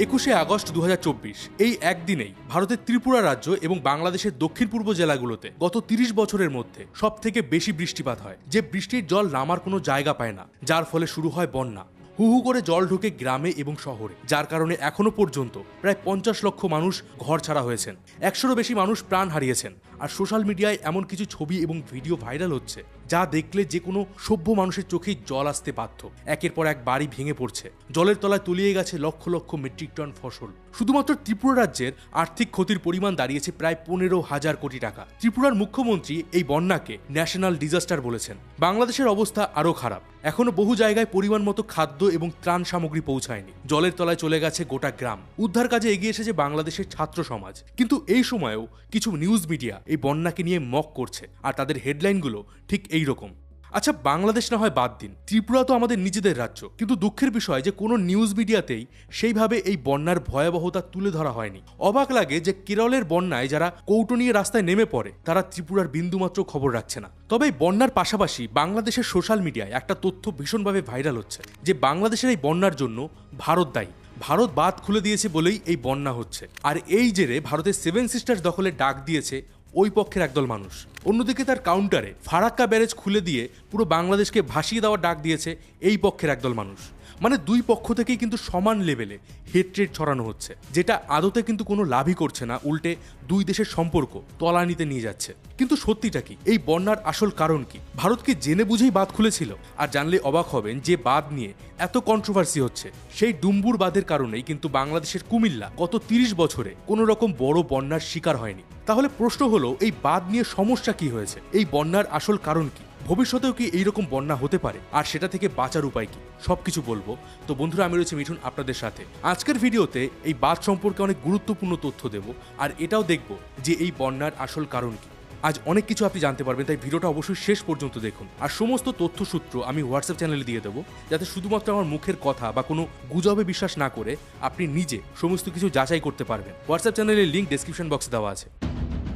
21শে August 2024 এই একদিনেই ভারতের ত্রিপুরা রাজ্য এবং বাংলাদেশের দক্ষিণ পূর্ব জেলাগুলোতে গত 30 বছরের মধ্যে সবথেকে বেশি বৃষ্টিপাত হয়, যে বৃষ্টির জল নামার কোনো জায়গা পায় না, যার ফলে শুরু হয় বন্যা। হু হু করে জল ঢোকে গ্রামে এবং শহরে, যার কারণে এখনো পর্যন্ত প্রায় 50 লক্ষ মানুষ ঘর ছাড়া হয়েছেন, 100-রও বেশি মানুষ প্রাণ হারিয়েছেন। আর সোশ্যাল মিডিয়ায় এমন কিছু ছবি এবং ভিডিও ভাইরাল হচ্ছে যা দেখলে যে কোনো সভ্য মানুষের চোখেই জল আসতে বাধ্য। একের পর এক বাড়ি ভেঙে পড়ছে, জলের তলায় তলিয়ে গেছে লক্ষ লক্ষ মেট্রিক টন ফসল। শুধুমাত্র ত্রিপুরা রাজ্যের আর্থিক ক্ষতির পরিমাণ দাঁড়িয়েছে প্রায় 15,000 কোটি টাকা। ত্রিপুরার মুখ্যমন্ত্রী এই বন্যাকে ন্যাশনাল ডিজাস্টার বলেছেন। বাংলাদেশের অবস্থা আরও খারাপ, এখনো বহু জায়গায় পরিমাণ মতো খাদ্য এবং ত্রাণ সামগ্রী পৌঁছায়নি, জলের তলায় চলে গেছে গোটা গ্রাম। উদ্ধার কাজে এগিয়ে এসেছে বাংলাদেশের ছাত্র সমাজ, কিন্তু এই সময়েও কিছু নিউজ মিডিয়া এই বন্যাকে নিয়ে মক করছে, আর তাদের হেডলাইনগুলো ঠিক এই রকম। আচ্ছা, বাংলাদেশ না হয় বাদ দিন, ত্রিপুরা তো আমাদের নিজেদের রাজ্য, কিন্তু দুঃখের বিষয় যে কোনো নিউজ মিডিয়াতেই সেইভাবে এই বন্যার ভয়াবহতা তুলে ধরা হয়নি। অবাক লাগে যে কেরলের বন্যায় যারা কৌটো নিয়ে রাস্তায় নেমে পড়ে তারা ত্রিপুরার বিন্দুমাত্র খবর রাখছে না। তবে এই বন্যার পাশাপাশি বাংলাদেশের সোশ্যাল মিডিয়ায় একটা তথ্য ভীষণভাবে ভাইরাল হচ্ছে যে বাংলাদেশের এই বন্যার জন্য ভারত দায়ী। ভারত বাঁধ খুলে দিয়েছে বলেই এই বন্যা হচ্ছে, আর এই জেরে ভারতের 7 সিস্টার্স দখলে ডাক দিয়েছে ওই পক্ষের একদল মানুষ। অন্যদিকে তার কাউন্টারে ফারাক্কা ব্যারেজ খুলে দিয়ে পুরো বাংলাদেশকে ভাসিয়ে দেওয়ার ডাক দিয়েছে এই পক্ষের একদল মানুষ। মানে দুই পক্ষ থেকেই কিন্তু সমান লেভেলে হেট্রেট ছড়ানো হচ্ছে, যেটা আদতে কিন্তু কোনো লাভই করছে না, উল্টে দুই দেশের সম্পর্ক তলানিতে নিয়ে যাচ্ছে। কিন্তু সত্যিটা কি? এই বন্যার আসল কারণ কি? ভারত কি জেনে বুঝেই বাঁধ খুলেছিল? আর জানলে অবাক হবেন যে বাঁধ নিয়ে এত কন্ট্রোভার্সি হচ্ছে সেই ডুম্বুর বাঁধের কারণেই কিন্তু বাংলাদেশের কুমিল্লা গত 30 বছরে কোনো রকম বড় বন্যার শিকার হয়নি। তাহলে প্রশ্ন হলো, এই বাঁধ নিয়ে সমস্যা কি হয়েছে? এই বন্যার আসল কারণ কি? ভবিষ্যতেও কি এইরকম বন্যা হতে পারে? আর সেটা থেকে বাঁচার উপায় কি? সবকিছু বলবো। তো বন্ধুরা, আমি রয়েছি মিঠুন আপনাদের সাথে। আজকের ভিডিওতে এই বাঁধ সম্পর্কে অনেক গুরুত্বপূর্ণ তথ্য দেব, আর এটাও দেখব যে এই বন্যার আসল কারণ কি। আজ অনেক কিছু আপনি জানতে পারবেন, তাই ভিডিওটা অবশ্যই শেষ পর্যন্ত দেখুন। আর সমস্ত তথ্যসূত্র আমি হোয়াটসঅ্যাপ চ্যানেলে দিয়ে দেবো, যাতে শুধুমাত্র আমার মুখের কথা বা কোনো গুজবে বিশ্বাস না করে আপনি নিজে সমস্ত কিছু যাচাই করতে পারবেন। হোয়াটসঅ্যাপ চ্যানেলের লিঙ্ক ডেসক্রিপশন বক্সে দেওয়া আছে।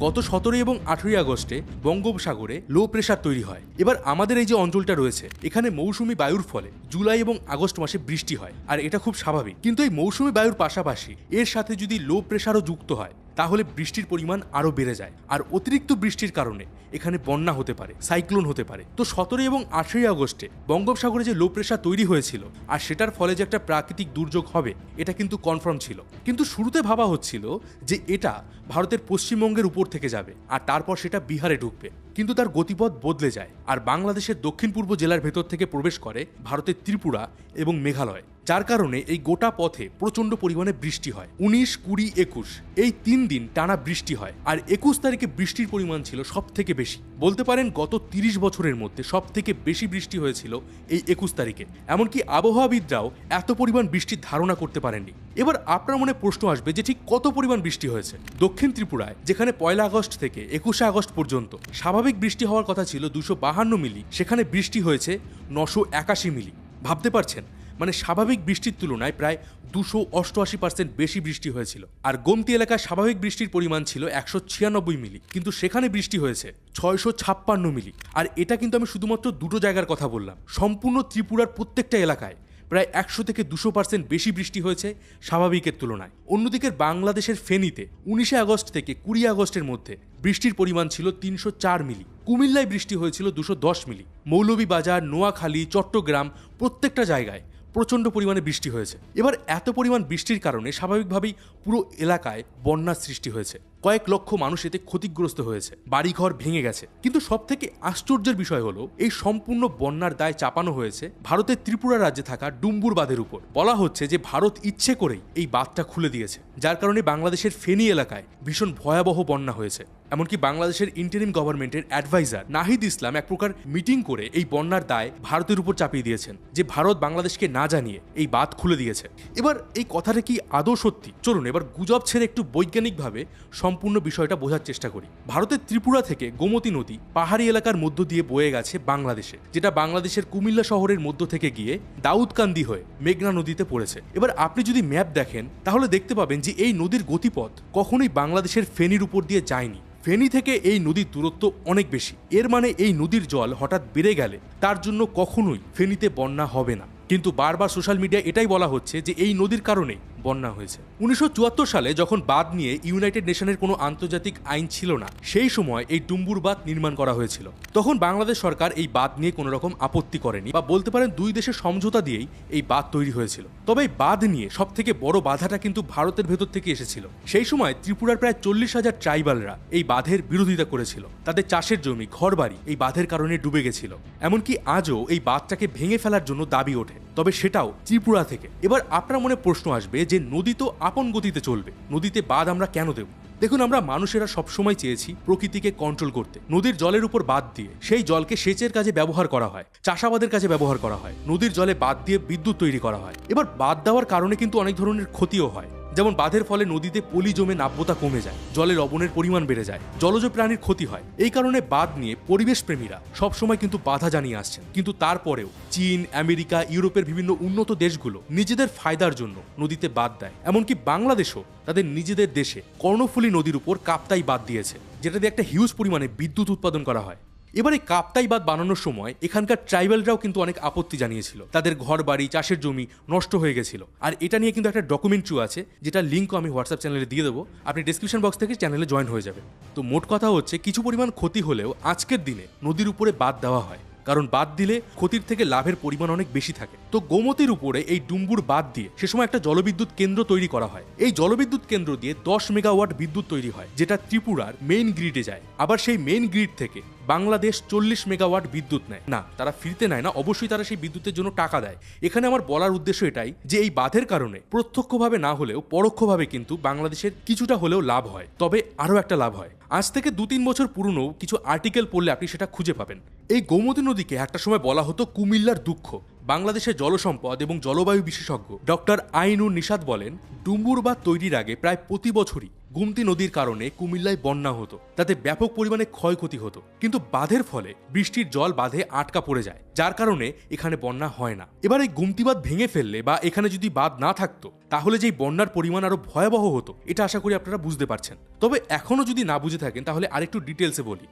গত 17 এবং 18 আগস্টে বঙ্গোপসাগরে লো প্রেশার তৈরি হয়। এবার আমাদের এই যে অঞ্চলটা রয়েছে, এখানে মৌসুমি বায়ুর ফলে জুলাই এবং আগস্ট মাসে বৃষ্টি হয়, আর এটা খুব স্বাভাবিক। কিন্তু এই মৌসুমি বায়ুর পাশাপাশি এর সাথে যদি লো প্রেশারও যুক্ত হয়, তাহলে বৃষ্টির পরিমাণ আরও বেড়ে যায়, আর অতিরিক্ত বৃষ্টির কারণে এখানে বন্যা হতে পারে, সাইক্লোন হতে পারে। তো 17 এবং 18 আগস্টে বঙ্গোপসাগরে যে লো প্রেশার তৈরি হয়েছিল, আর সেটার ফলে যে একটা প্রাকৃতিক দুর্যোগ হবে, এটা কিন্তু কনফার্ম ছিল। কিন্তু শুরুতে ভাবা হচ্ছিল যে এটা ভারতের পশ্চিমবঙ্গের উপর থেকে যাবে, আর তারপর সেটা বিহারে ঢুকবে। কিন্তু তার গতিপথ বদলে যায়, আর বাংলাদেশের দক্ষিণ পূর্ব জেলার ভেতর থেকে প্রবেশ করে ভারতের ত্রিপুরা এবং মেঘালয়, যার কারণে এই গোটা পথে প্রচন্ড পরিমাণে বৃষ্টি হয়। 19, 20, 21 এই 3 দিন টানা বৃষ্টি হয়, আর 21 তারিখে বৃষ্টির পরিমাণ ছিল সব থেকে বেশি। বলতে পারেন গত 30 বছরের মধ্যে সব থেকে বেশি বৃষ্টি হয়েছিল এই 21 তারিখে। এমনকি আবহাওয়াবিদরাও এত পরিমাণ বৃষ্টির ধারণা করতে পারেননি। এবার আপনার মনে প্রশ্ন আসবে যে ঠিক কত পরিমাণ বৃষ্টি হয়েছে। দক্ষিণ ত্রিপুরায় যেখানে 1 আগস্ট থেকে 21 আগস্ট পর্যন্ত স্বাভাবিক বৃষ্টি হওয়ার কথা ছিল 252 মিলি, সেখানে বৃষ্টি হয়েছে 981 মিলি। ভাবতে পারছেন? মানে স্বাভাবিক বৃষ্টির তুলনায় প্রায় 288% বেশি বৃষ্টি হয়েছিল। আর গোমতি এলাকায় স্বাভাবিক বৃষ্টির পরিমাণ ছিল 196 মিলি, কিন্তু সেখানে বৃষ্টি হয়েছে 656 মিলি। আর এটা কিন্তু আমি শুধুমাত্র দুটো জায়গার কথা বললাম। সম্পূর্ণ ত্রিপুরার প্রত্যেকটা এলাকায় প্রায় 100 থেকে 200% বেশি বৃষ্টি হয়েছে স্বাভাবিকের তুলনায়। অন্যদিকে বাংলাদেশের ফেনীতে 19 আগস্ট থেকে 20 আগস্টের মধ্যে বৃষ্টির পরিমাণ ছিল 304 মিলি। কুমিল্লায় বৃষ্টি হয়েছিল 210 মিলি। মৌলভীবাজার, নোয়াখালী, চট্টগ্রাম প্রত্যেকটা জায়গায় প্রচণ্ড পরিমাণে বৃষ্টি হয়েছে। এবার এত পরিমাণ বৃষ্টির কারণে স্বাভাবিকভাবেই পুরো এলাকায় বন্যার সৃষ্টি হয়েছে। কয়েক লক্ষ মানুষ এতে ক্ষতিগ্রস্ত হয়েছে, বাড়িঘর ভেঙে গেছে। কিন্তু সব থেকে আশ্চর্যের বিষয় হলো, এই সম্পূর্ণ বন্যার দায় চাপানো হয়েছে ভারতের ত্রিপুরা রাজ্যে থাকা ডুম্বুর বাঁধের উপর। বলা হচ্ছে যে ভারত ইচ্ছে করেই এই বাঁধটা খুলে দিয়েছে, যার কারণে বাংলাদেশের ফেনী এলাকায় ভীষণ ভয়াবহ বন্যা হয়েছে। এমনকি বাংলাদেশের ইন্টারিম গভর্নমেন্টের অ্যাডভাইজার নাহিদ ইসলাম এক প্রকার মিটিং করে এই বন্যার দায় ভারতের উপর চাপিয়ে দিয়েছেন, যে ভারত বাংলাদেশকে না জানিয়ে এই বাঁধ খুলে দিয়েছে। এবার এই কথাটা কি আদৌ সত্যি? চলুন এবার গুজব ছেড়ে একটু বৈজ্ঞানিকভাবে সম্পূর্ণ বিষয়টা বোঝার চেষ্টা করি। ভারতের ত্রিপুরা থেকে গোমতী নদী পাহাড়ি এলাকার মধ্য দিয়ে বয়ে গেছে বাংলাদেশে, যেটা বাংলাদেশের কুমিল্লা শহরের মধ্য থেকে গিয়ে দাউদকান্দি হয়ে মেঘনা নদীতে পড়েছে। এবার আপনি যদি ম্যাপ দেখেন তাহলে দেখতে পাবেন যে এই নদীর গতিপথ কখনোই বাংলাদেশের ফেনীর উপর দিয়ে যায়নি। ফেনী থেকে এই নদীর দূরত্ব অনেক বেশি। এর মানে এই নদীর জল হঠাৎ বেড়ে গেলে তার জন্য কখনোই ফেনীতে বন্যা হবে না। কিন্তু বারবার সোশ্যাল মিডিয়ায় এটাই বলা হচ্ছে যে এই নদীর কারণে বন্যা হয়েছে। 1974 সালে যখন বাঁধ নিয়ে ইউনাইটেড নেশনের কোনো আন্তর্জাতিক আইন ছিল না, সেই সময় এই ডুম্বুর বাঁধ নির্মাণ করা হয়েছিল। তখন বাংলাদেশ সরকার এই বাঁধ নিয়ে কোনো রকম আপত্তি করেনি, বা বলতে পারেন দুই দেশের সমঝোতা দিয়েই এই বাঁধ তৈরি হয়েছিল। তবে এই বাঁধ নিয়ে সব থেকে বড় বাধাটা কিন্তু ভারতের ভেতর থেকে এসেছিল। সেই সময় ত্রিপুরার প্রায় 40,000 ট্রাইবালরা এই বাঁধের বিরোধিতা করেছিল। তাদের চাষের জমি, ঘরবাড়ি এই বাঁধের কারণে ডুবে গেছিল। এমনকি আজও এই বাঁধটাকে ভেঙে ফেলার জন্য দাবি ওঠে, তবে সেটাও ত্রিপুরা থেকে। এবার আপনার মনে প্রশ্ন আসবে যে নদী তো আপন গতিতে চলবে, নদীতে বাঁধ আমরা কেন দেব? দেখুন, আমরা মানুষেরা সবসময় চেয়েছি প্রকৃতিকে কন্ট্রোল করতে। নদীর জলের উপর বাঁধ দিয়ে সেই জলকে সেচের কাজে ব্যবহার করা হয়, চাষাবাদের কাজে ব্যবহার করা হয়, নদীর জলে বাঁধ দিয়ে বিদ্যুৎ তৈরি করা হয়। এবার বাঁধ দেওয়ার কারণে কিন্তু অনেক ধরনের ক্ষতিও হয়। যেমন বাঁধের ফলে নদীতে পলি জমে নাব্যতা কমে যায়, জলে লবণের পরিমাণ বেড়ে যায়, জলজ প্রাণীর ক্ষতি হয়। এই কারণে বাঁধ নিয়ে পরিবেশ প্রেমীরা সবসময় কিন্তু বাধা জানিয়ে আসছেন। কিন্তু তারপরেও চীন, আমেরিকা, ইউরোপের বিভিন্ন উন্নত দেশগুলো নিজেদের ফায়দার জন্য নদীতে বাঁধ দেয়। এমনকি বাংলাদেশও তাদের নিজেদের দেশে কর্ণফুলী নদীর উপর কাপ্তাই বাঁধ দিয়েছে, যেটা দিয়ে একটা হিউজ পরিমাণে বিদ্যুৎ উৎপাদন করা হয়। এবার এই কাপ্তাই বাঁধ বানানোর সময় এখানকার ট্রাইবালরাও কিন্তু অনেক আপত্তি জানিয়েছিল। তাদের ঘর বাড়ি, চাষের জমি নষ্ট হয়ে গেছিল। আর এটা নিয়ে কিন্তু একটা ডকুমেন্টারি আছে, যেটা লিঙ্কও আমি হোয়াটসঅ্যাপ চ্যানেলে দিয়ে দেবো, আপনি ডিসক্রিপশন বক্স থেকে চ্যানেলে জয়েন হয়ে যাবে। তো মোট কথা হচ্ছে, কিছু পরিমাণ ক্ষতি হলেও আজকের দিনে নদীর উপরে বাঁধ দেওয়া হয়, কারণ বাঁধ দিলে ক্ষতির থেকে লাভের পরিমাণ অনেক বেশি থাকে। তো গোমতীর উপরে এই ডুম্বুর বাঁধ দিয়ে সে সময় একটা জলবিদ্যুৎ কেন্দ্র তৈরি করা হয়। এই জলবিদ্যুৎ কেন্দ্র দিয়ে 10 মেগাওয়াট বিদ্যুৎ তৈরি হয়, যেটা ত্রিপুরার মেইন গ্রিডে যায়। আবার সেই মেইন গ্রিড থেকে বাংলাদেশ 40 মেগাওয়াট বিদ্যুৎ নেয়। না, তারা ফ্রিতে নেয় না, অবশ্যই তারা সেই বিদ্যুতের জন্য টাকা দেয়। এখানে আমার বলার উদ্দেশ্য এটাই যে এই বাঁধের কারণে প্রত্যক্ষভাবে না হলেও পরোক্ষভাবে কিন্তু বাংলাদেশের কিছুটা হলেও লাভ হয়। তবে আরও একটা লাভ হয়, আজ থেকে 2-3 বছর পুরনো কিছু আর্টিকেল পড়লে আপনি সেটা খুঁজে পাবেন। এই গোমতী নদীকে একটা সময় বলা হতো কুমিল্লার দুঃখ। বাংলাদেশের জলসম্পদ এবং জলবায়ু বিশেষজ্ঞ ডক্টর আইনুর নিশাত বলেন, ডুম্বুর বাঁধ তৈরির আগে প্রায় প্রতি বছরই গোমতী নদীর কারণে কুমিল্লায় বন্যা হতো, তাতে ব্যাপক পরিমাণে ক্ষয়ক্ষতি হতো। কিন্তু বাঁধের ফলে বৃষ্টির জল বাঁধে আটকা পড়ে যায়, যার কারণে এখানে বন্যা হয় না। এবার এই গোমতী বাঁধ ভেঙে ফেললে বা এখানে যদি বাঁধ না থাকতো, তাহলে যেই বন্যার পরিমাণ আরো ভয়াবহ হতো, এটা আশা করি আপনারা বুঝতে পারছেন। তবে এখনো যদি না বুঝে থাকেন, তাহলে আরেকটু ডিটেলসে বলি।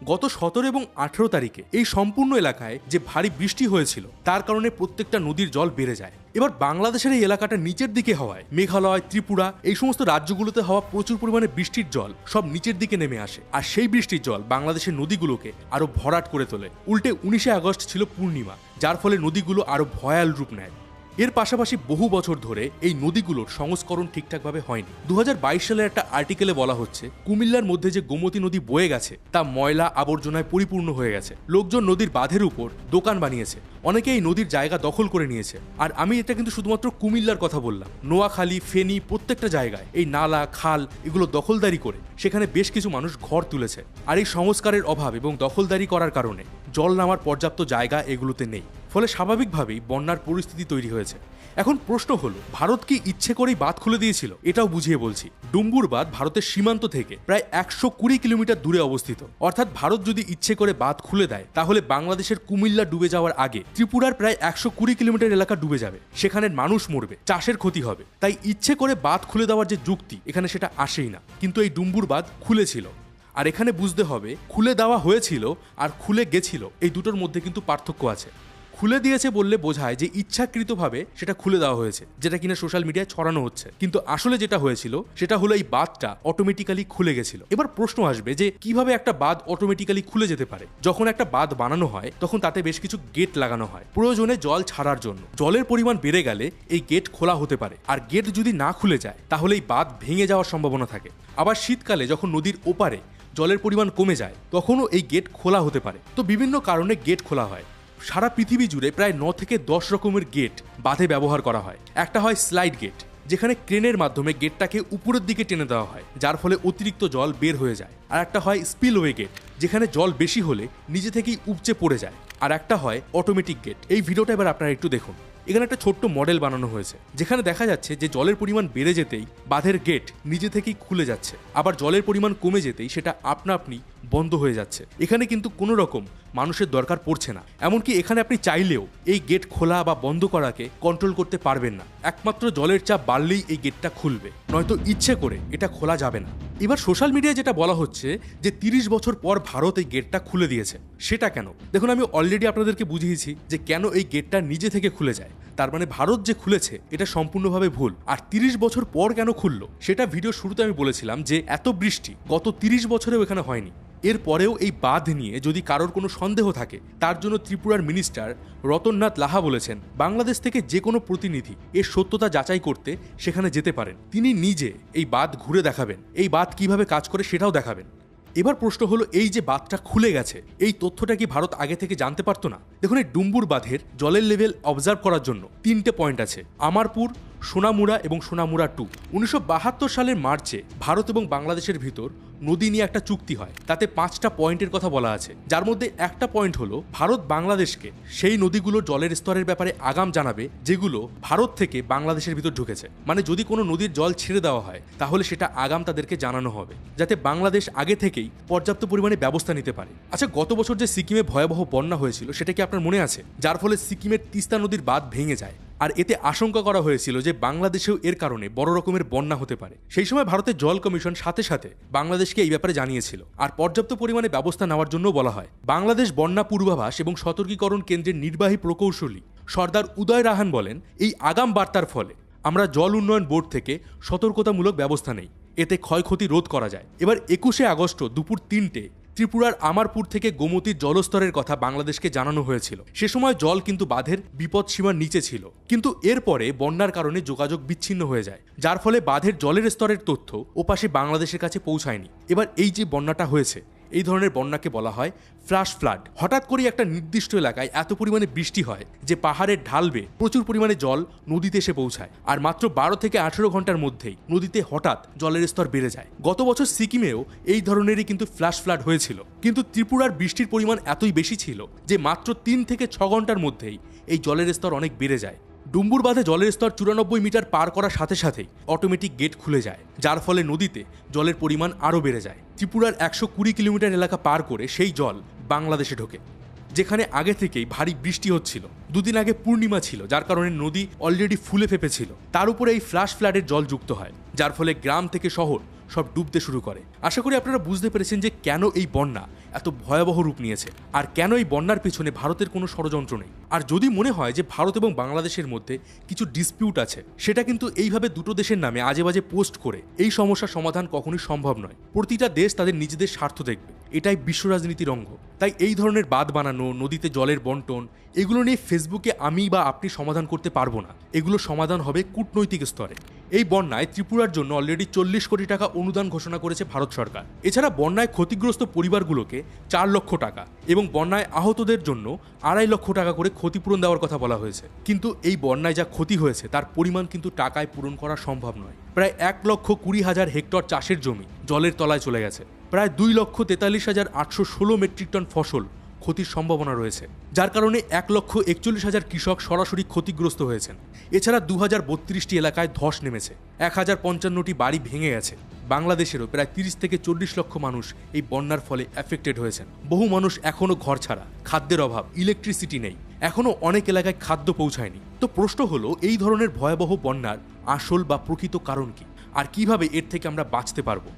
গত 17 এবং 18 তারিখে এই সম্পূর্ণ এলাকায় যে ভারী বৃষ্টি হয়েছিল, তার কারণে প্রত্যেকটা নদীর জল বেড়ে যায়। এবার বাংলাদেশের এই এলাকাটা নিচের দিকে হওয়ায় মেঘালয়, ত্রিপুরা এই সমস্ত রাজ্যগুলোতে হওয়া প্রচুর পরিমাণে বৃষ্টির জল সব নিচের দিকে নেমে আসে। আর সেই বৃষ্টির জল বাংলাদেশের নদীগুলোকে আরো ভরাট করে তোলে। উল্টে 19 আগস্ট ছিল পূর্ণিমা, যার ফলে নদীগুলো আরো ভয়াল রূপ নেয়। এর পাশাপাশি বহু বছর ধরে এই নদীগুলোর সংস্করণ ঠিকঠাকভাবে হয়নি। 2022 সালের একটা আর্টিকেলে বলা হচ্ছে, কুমিল্লার মধ্যে যে গোমতী নদী বয়ে গেছে তা ময়লা আবর্জনায় পরিপূর্ণ হয়ে গেছে। লোকজন নদীর বাঁধের উপর দোকান বানিয়েছে, অনেকে এই নদীর জায়গা দখল করে নিয়েছে। আর আমি এটা কিন্তু শুধুমাত্র কুমিল্লার কথা বললাম, নোয়াখালী, ফেনী প্রত্যেকটা জায়গায় এই নালা, খাল এগুলো দখলদারি করে সেখানে বেশ কিছু মানুষ ঘর তুলেছে। আর এই সংস্কারের অভাব এবং দখলদারি করার কারণে জল নামার পর্যাপ্ত জায়গা এগুলোতে নেই, ফলে স্বাভাবিকভাবেই বন্যার পরিস্থিতি তৈরি হয়েছে। এখন প্রশ্ন হলো, ভারত কি ইচ্ছে করেই বাঁধ খুলে দিয়েছিল? এটাও বুঝিয়ে বলছি। ডুম্বুর বাঁধ ভারতের সীমান্ত থেকে প্রায় 120 কিলোমিটার দূরে অবস্থিত। অর্থাৎ ভারত যদি ইচ্ছে করে বাঁধ খুলে দেয়, তাহলে বাংলাদেশের কুমিল্লা ডুবে যাওয়ার আগে ত্রিপুরার প্রায় 120 কিলোমিটার এলাকা ডুবে যাবে, সেখানের মানুষ মরবে, চাষের ক্ষতি হবে। তাই ইচ্ছে করে বাঁধ খুলে দেওয়ার যে যুক্তি, এখানে সেটা আসেই না। কিন্তু এই ডুম্বুর বাঁধ খুলেছিল। আর এখানে বুঝতে হবে, খুলে দেওয়া হয়েছিল আর খুলে গেছিল, এই দুটোর মধ্যে কিন্তু পার্থক্য আছে। খুলে দিয়েছে বললে বোঝায় যে ইচ্ছাকৃতভাবে সেটা খুলে দেওয়া হয়েছে, যেটা কিনা সোশ্যাল মিডিয়ায় ছড়ানো হচ্ছে। কিন্তু আসলে যেটা হয়েছিল সেটা হলো এই বাঁধটা অটোমেটিক্যালি খুলে গেছিল। এবার প্রশ্ন আসবে যে কিভাবে একটা বাঁধ অটোমেটিক্যালি খুলে যেতে পারে? যখন একটা বাঁধ বানানো হয় তখন তাতে বেশ কিছু গেট লাগানো হয়, প্রয়োজনে জল ছাড়ার জন্য। জলের পরিমাণ বেড়ে গেলে এই গেট খোলা হতে পারে, আর গেট যদি না খুলে যায় তাহলে এই বাঁধ ভেঙে যাওয়ার সম্ভাবনা থাকে। আবার শীতকালে যখন নদীর ওপারে জলের পরিমাণ কমে যায়, তখনও এই গেট খোলা হতে পারে। তো বিভিন্ন কারণে গেট খোলা হয়। সারা পৃথিবী জুড়ে প্রায় 9 থেকে 10 রকমের গেট বাঁধে ব্যবহার করা হয়। একটা হয় স্লাইড গেট, যেখানে ক্রেনের মাধ্যমে গেটটাকে উপরের দিকে টেনে দেওয়া হয়, যার ফলে অতিরিক্ত জল বের হয়ে যায়। আর একটা হয় স্পিলওয়ে গেট, যেখানে জল বেশি হলে নিজে থেকেই উপচে পড়ে যায়। আর একটা হয় অটোমেটিক গেট। এই ভিডিওটা এবার আপনারা একটু দেখুন। এখানে একটা ছোট্ট মডেল বানানো হয়েছে, যেখানে দেখা যাচ্ছে যে জলের পরিমাণ বেড়ে যেতেই বাঁধের গেট নিজে থেকেই খুলে যাচ্ছে, আবার জলের পরিমাণ কমে যেতেই সেটা আপনা আপনি বন্ধ হয়ে যাচ্ছে। এখানে কিন্তু কোনো রকম মানুষের দরকার পড়ছে না। এমনকি এখানে আপনি চাইলেও এই গেট খোলা বা বন্ধ করাকে কন্ট্রোল করতে পারবেন না। একমাত্র জলের চাপ বাড়লেই এই গেটটা খুলবে, নয়তো ইচ্ছে করে এটা খোলা যাবে না। এবার সোশ্যাল মিডিয়ায় যেটা বলা হচ্ছে যে 30 বছর পর ভারত এই গেটটা খুলে দিয়েছে, সেটা কেন? দেখুন, আমি অলরেডি আপনাদেরকে বুঝিয়েছি যে কেন এই গেটটা নিজে থেকে খুলে যায়। তার মানে ভারত যে খুলেছে এটা সম্পূর্ণভাবে ভুল। আর 30 বছর পর কেন খুললো সেটা ভিডিও শুরুতে আমি বলেছিলাম যে এত বৃষ্টি গত 30 বছরেও এখানে হয়নি। এরপরেও এই বাঁধ নিয়ে যদি কারোর কোনো সন্দেহ থাকে তার জন্য ত্রিপুরার মিনিস্টার রতননাথ লাহা বলেছেন বাংলাদেশ থেকে যে কোনো প্রতিনিধি এর সত্যতা যাচাই করতে সেখানে যেতে পারেন। তিনি নিজে এই বাঁধ ঘুরে দেখাবেন, এই বাঁধ কিভাবে কাজ করে সেটাও দেখাবেন। এবার প্রশ্ন হলো, এই যে বাঁধটা খুলে গেছে এই তথ্যটা কি ভারত আগে থেকে জানতে পারতো না? দেখুন, এই ডুম্বুর বাঁধের জলের লেভেল অবজার্ভ করার জন্য 3টে পয়েন্ট আছে, আমারপুর, সোনামুড়া এবং সোনামুড়া 2। 1972 সালের মার্চে ভারত এবং বাংলাদেশের ভিতর নদী নিয়ে একটা চুক্তি হয়, তাতে 5টা পয়েন্টের কথা বলা আছে, যার মধ্যে একটা পয়েন্ট হলো ভারত বাংলাদেশকে সেই নদীগুলোর জলের স্তরের ব্যাপারে আগাম জানাবে যেগুলো ভারত থেকে বাংলাদেশের ভিতর ঢুকেছে। মানে যদি কোনো নদীর জল ছেড়ে দেওয়া হয় তাহলে সেটা আগাম তাদেরকে জানানো হবে, যাতে বাংলাদেশ আগে থেকেই পর্যাপ্ত পরিমাণে ব্যবস্থা নিতে পারে। আচ্ছা, গত বছর যে সিকিমে ভয়াবহ বন্যা হয়েছিল সেটা কি আপনার মনে আছে? যার ফলে সিকিমের তিস্তা নদীর বাঁধ ভেঙে যায়, আর এতে আশঙ্কা করা হয়েছিল যে বাংলাদেশেও এর কারণে বড় রকমের বন্যা হতে পারে। সেই সময় ভারতের জল কমিশন সাথে সাথে বাংলাদেশকে এই ব্যাপারে জানিয়েছিল আর পর্যাপ্ত পরিমাণে ব্যবস্থা নেওয়ার জন্য বলা হয়। বাংলাদেশ বন্যা পূর্বাভাস এবং সতর্কীকরণ কেন্দ্রের নির্বাহী প্রকৌশলী সর্দার উদয় রাহান বলেন, এই আগাম বার্তার ফলে আমরা জল উন্নয়ন বোর্ড থেকে সতর্কতামূলক ব্যবস্থা নেই, এতে ক্ষয়ক্ষতি রোধ করা যায়। এবার 21শে আগস্ট দুপুর 3টে ত্রিপুরার আমারপুর থেকে গোমতীর জলস্তরের কথা বাংলাদেশকে জানানো হয়েছিল। সে সময় জল কিন্তু বাঁধের বিপদ সীমার নিচে ছিল, কিন্তু এরপরে বন্যার কারণে যোগাযোগ বিচ্ছিন্ন হয়ে যায়, যার ফলে বাঁধের জলের স্তরের তথ্য ওপাশে বাংলাদেশের কাছে পৌঁছায়নি। এবার এই যে বন্যাটা হয়েছে, এই ধরনের বন্যাকে বলা হয় ফ্ল্যাশ ফ্লাড। হঠাৎ করে একটা নির্দিষ্ট এলাকায় এত পরিমাণে বৃষ্টি হয় যে পাহাড়ের ঢাল বেয়ে প্রচুর পরিমাণে জল নদীতে এসে পৌঁছায়, আর মাত্র 12 থেকে 18 ঘন্টার মধ্যেই নদীতে হঠাৎ জলের স্তর বেড়ে যায়। গত বছর সিকিমেও এই ধরনেরই কিন্তু ফ্ল্যাশ ফ্লাড হয়েছিল, কিন্তু ত্রিপুরার বৃষ্টির পরিমাণ এতই বেশি ছিল যে মাত্র 3 থেকে 6 ঘন্টার মধ্যেই এই জলের স্তর অনেক বেড়ে যায়। ডুম্বুর বাঁধে জলের স্তর 94 মিটার পার করার সাথে সাথেই অটোমেটিক গেট খুলে যায়, যার ফলে নদীতে জলের পরিমাণ আরও বেড়ে যায়। ত্রিপুরার 120 কিলোমিটার এলাকা পার করে সেই জল বাংলাদেশে ঢোকে, যেখানে আগে থেকেই ভারী বৃষ্টি হচ্ছিল। দুদিন আগে পূর্ণিমা ছিল, যার কারণে নদী অলরেডি ফুলে ফেপেছিল। তার উপরে এই ফ্ল্যাশ ফ্লাডের জল যুক্ত হয়, যার ফলে গ্রাম থেকে শহর সব ডুবতে শুরু করে। আশা করি আপনারা বুঝতে পেরেছেন যে কেন এই বন্যা এত ভয়াবহ রূপ নিয়েছে আর কেন এই বন্যার পেছনে ভারতের কোনো ষড়যন্ত্র নেই। আর যদি মনে হয় যে ভারত এবং বাংলাদেশের মধ্যে কিছু ডিসপিউট আছে, সেটা কিন্তু এইভাবে দুটো দেশের নামে আজে বাজে পোস্ট করে এই সমস্যার সমাধান কখনোই সম্ভব নয়। প্রতিটা দেশ তাদের নিজেদের স্বার্থ দেখবে, এটাই বিশ্ব রাজনীতির অঙ্গ। তাই এই ধরনের বাঁধ বানানো, নদীতে জলের বন্টন, এগুলো নিয়ে ফেসবুকে আমি বা আপনি সমাধান করতে পারবো না। এগুলো সমাধান হবে কূটনৈতিক স্তরে। এই বন্যায় ত্রিপুরার জন্য অলরেডি 40 কোটি টাকা অনুদান ঘোষণা করেছে ভারত সরকার। এছাড়া বন্যায় ক্ষতিগ্রস্ত পরিবারগুলোকে 4 লক্ষ টাকা এবং বন্যায় আহতদের জন্য 2.5 লক্ষ টাকা করে ক্ষতিপূরণ দেওয়ার কথা বলা হয়েছে। কিন্তু এই বন্যায় যা ক্ষতি হয়েছে তার পরিমাণ কিন্তু টাকায় পূরণ করা সম্ভব নয়। প্রায় 1,20,000 হেক্টর চাষের জমি জলের তলায় চলে গেছে। প্রায় 2,43,816 মেট্রিক টন ফসল ক্ষতির সম্ভাবনা রয়েছে, যার কারণে 1,41,000 কৃষক সরাসরি ক্ষতিগ্রস্ত হয়েছেন। এছাড়া 2032টি এলাকায় ধস নেমেছে, 1055টি বাড়ি ভেঙে গেছে। বাংলাদেশেরও প্রায় 30 থেকে 40 লক্ষ মানুষ এই বন্যার ফলে অ্যাফেক্টেড হয়েছেন। বহু মানুষ এখনও ঘর ছাড়া, খাদ্যের অভাব, ইলেকট্রিসিটি নেই, এখনও অনেক এলাকায় খাদ্য পৌঁছায়নি। তো প্রশ্ন হলো, এই ধরনের ভয়াবহ বন্যার আসল বা প্রকৃত কারণ কি, আর কিভাবে এর থেকে আমরা বাঁচতে পারবো?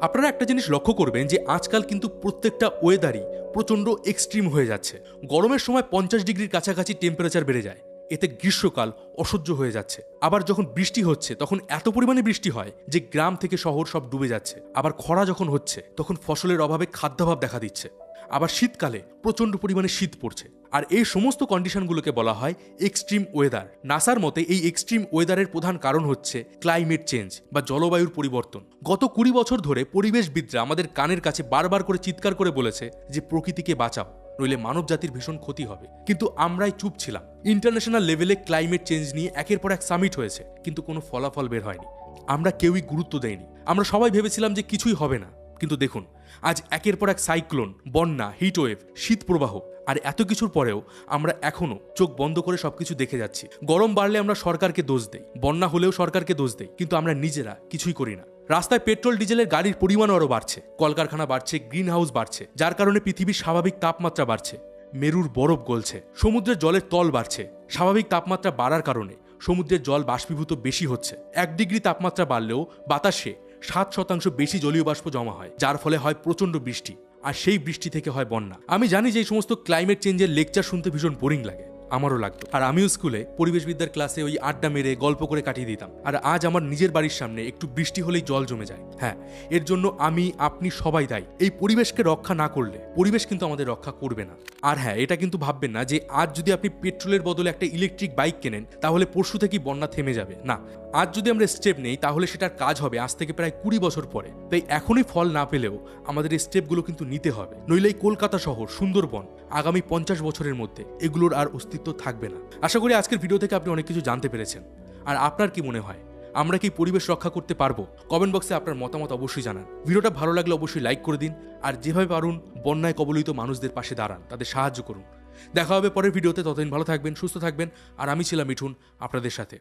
আপনারা একটা জিনিস লক্ষ্য করবেন যে আজকাল কিন্তু প্রত্যেকটা ওয়েদারই প্রচণ্ড এক্সট্রিম হয়ে যাচ্ছে। গরমের সময় 50 ডিগ্রির কাছাকাছি টেম্পারেচার বেড়ে যায়, এতে গ্রীষ্মকাল অসহ্য হয়ে যাচ্ছে। আবার যখন বৃষ্টি হচ্ছে তখন এত পরিমাণে বৃষ্টি হয় যে গ্রাম থেকে শহর সব ডুবে যাচ্ছে। আবার খরা যখন হচ্ছে তখন ফসলের অভাবে খাদ্যাভাব দেখা দিচ্ছে। আবার শীতকালে প্রচণ্ড পরিমাণে শীত পড়ছে। আর এই সমস্ত কন্ডিশনগুলোকে বলা হয় এক্সট্রিম ওয়েদার। নাসার মতে এই এক্সট্রিম ওয়েদারের প্রধান কারণ হচ্ছে ক্লাইমেট চেঞ্জ বা জলবায়ুর পরিবর্তন। গত 20 বছর ধরে পরিবেশবিদরা আমাদের কানের কাছে বারবার করে চিৎকার করে বলেছে যে প্রকৃতিকে বাঁচাও, নইলে মানব জাতির ভীষণ ক্ষতি হবে। কিন্তু আমরাই চুপ ছিলাম। ইন্টারন্যাশনাল লেভেলে ক্লাইমেট চেঞ্জ নিয়ে একের পর এক সামিট হয়েছে, কিন্তু কোনো ফলাফল বের হয়নি। আমরা কেউই গুরুত্ব দেইনি। আমরা সবাই ভেবেছিলাম যে কিছুই হবে না, কিন্তু দেখুন আজ একের পর এক সাইক্লোন, বন্যা, হিটওয়েভ, শীত প্রবাহ, আর এত কিছুর পরেও আমরা এখনো চোখ বন্ধ করে সবকিছু দেখে যাচ্ছি। গরম বাড়লে আমরা সরকারকে দোষ দেই, বন্যা হলেও সরকারকে দোষ দেই, কিন্তু আমরা নিজেরা কিছুই করি না। রাস্তায় পেট্রোল ডিজেলের গাড়ির পরিমাণও আরও বাড়ছে, কলকারখানা বাড়ছে, গ্রিন হাউস বাড়ছে, যার কারণে পৃথিবীর স্বাভাবিক তাপমাত্রা বাড়ছে, মেরুর বরফ গলছে, সমুদ্রের জলের তল বাড়ছে। স্বাভাবিক তাপমাত্রা বাড়ার কারণে সমুদ্রের জল বাষ্পীভূত বেশি হচ্ছে। 1 ডিগ্রি তাপমাত্রা বাড়লেও বাতাসে 7% বেশি জলীয় বাষ্প জমা হয়, যার ফলে হয় প্রচণ্ড বৃষ্টি, আর সেই বৃষ্টি থেকে হয় বন্যা। আমি জানি যে এই সমস্ত ক্লাইমেট চেঞ্জের লেকচার শুনতে ভীষণ বোরিং লাগে, আমারও লাগতো। আর আমিও স্কুলে পরিবেশবিদ্যার ক্লাসে ওই আড্ডা মেরে গল্প করে কাটিয়ে দিতাম। আর আজ আমার নিজের বাড়ির সামনে একটু বৃষ্টি হলেই জল জমে যায়। হ্যাঁ, এর জন্য আমি, আপনি সবাই দায়ী। এই পরিবেশকে রক্ষা না করলে পরিবেশ কিন্তু আমাদের রক্ষা করবে না। আর হ্যাঁ, এটা কিন্তু ভাববেন না যে আজ যদি আপনি পেট্রোলের বদলে একটা ইলেকট্রিক বাইক কেনেন তাহলে পরশু থেকেই বন্যা থেমে যাবে। না, আজ যদি আমরা স্টেপ নেই তাহলে সেটার কাজ হবে আজ থেকে প্রায় 20 বছর পরে। তাই এখনই ফল না পেলেও আমাদের এই স্টেপগুলো কিন্তু নিতে হবে, নইলে এই কলকাতা শহর, সুন্দরবন আগামী 50 বছরের মধ্যে এগুলোর আর অস্তিত্ব থাকবে না। আশা করি আজকের ভিডিও থেকে আপনি অনেক কিছু জানতে পেরেছেন। আর আপনার কি মনে হয়, আমরা কি পরিবেশ রক্ষা করতে পারবো? কমেন্ট বক্সে আপনার মতামত অবশ্যই জানান। ভিডিওটা ভালো লাগলে অবশ্যই লাইক করে দিন। আর যেভাবে পারুন বন্যায় কবলিত মানুষদের পাশে দাঁড়ান, তাদের সাহায্য করুন। দেখা হবে পরের ভিডিওতে। ততদিন ভালো থাকবেন, সুস্থ থাকবেন। আর আমি ছিলাম মিঠুন আপনাদের সাথে।